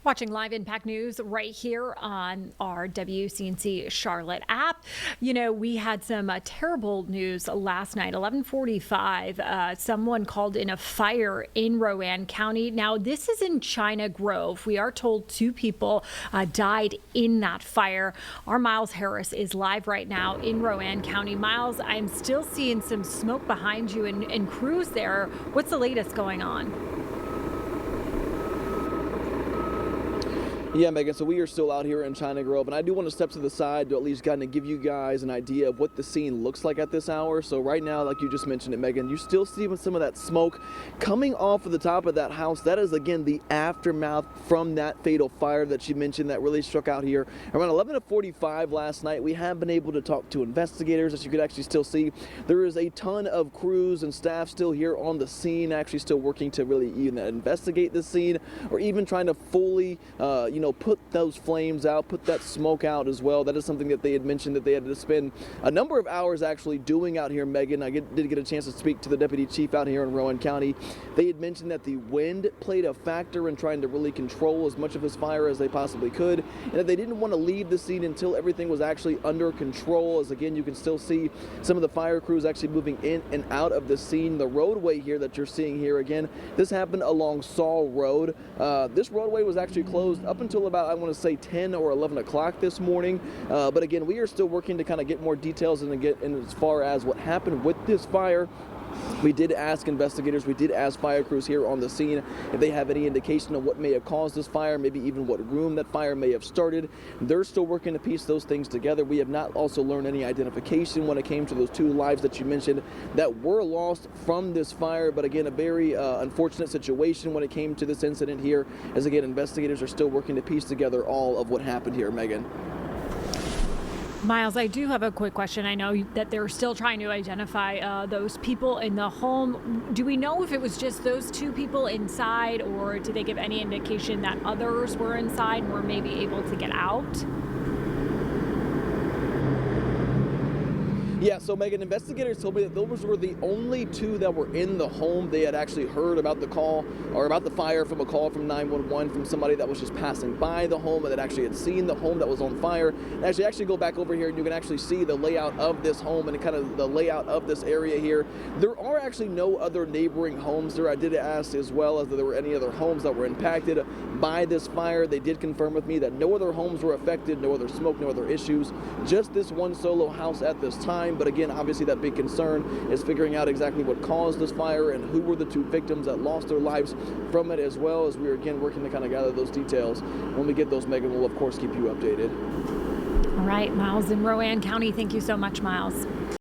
Watching live Impact News right here on our WCNC Charlotte app. You know, we had some terrible news last night, 11:45. Someone called in a fire in Rowan County. Now, this is in China Grove. We are told 2 people died in that fire. Our Myles Harris is live right now in Rowan County. Myles, I'm still seeing some smoke behind you and crews there. What's the latest going on? Yeah, Megan, so we are still out here in China Grove, and I do want to step to the side to at least kind of give you guys an idea of what the scene looks like at this hour. So right now, like you just mentioned it, Megan, you still see some of that smoke coming off of the top of that house. That is, again, the aftermath from that fatal fire that you mentioned that really struck out here. Around 11:45 last night, we have been able to talk to investigators, as you could actually still see. There is a ton of crews and staff still here on the scene, actually still working to really even investigate the scene, or even trying to fully, put those flames out, put that smoke out as well. That is something that they had mentioned that they had to spend a number of hours actually doing out here, Megan. I did get a chance to speak to the deputy chief out here in Rowan County. They had mentioned that the wind played a factor in trying to really control as much of this fire as they possibly could, and that they didn't want to leave the scene until everything was actually under control. As again, you can still see some of the fire crews actually moving in and out of the scene. The roadway here that you're seeing here, again, this happened along Saul Road. This roadway was actually closed up until about, I want to say, 10 or 11 o'clock this morning. But again, we are still working to kind of get more details and get in as far as what happened with this fire. We did ask investigators, we did ask fire crews here on the scene if they have any indication of what may have caused this fire, maybe even what room that fire may have started. They're still working to piece those things together. We have not also learned any identification when it came to those 2 lives that you mentioned that were lost from this fire. But again, a very unfortunate situation when it came to this incident here, as again, investigators are still working to piece together all of what happened here, Megan. Myles, I do have a quick question. I know that they're still trying to identify those people in the home. Do we know if it was just those 2 people inside, or did they give any indication that others were inside and were maybe able to get out? Yeah, so Megan, investigators told me that those were the only 2 that were in the home. They had actually heard about the call, or about the fire, from a call from 911 from somebody that was just passing by the home and that actually had seen the home that was on fire. And actually go back over here and you can actually see the layout of this home and kind of the layout of this area here. There are actually no other neighboring homes there. I did ask as well as if there were any other homes that were impacted by this fire. They did confirm with me that no other homes were affected, no other smoke, no other issues, just this one solo house at this time. But again, obviously that big concern is figuring out exactly what caused this fire and who were the 2 victims that lost their lives from it, as well as we're again working to kind of gather those details. When we get those, Megan, we'll of course keep you updated. All right, Myles in Rowan County. Thank you so much, Myles.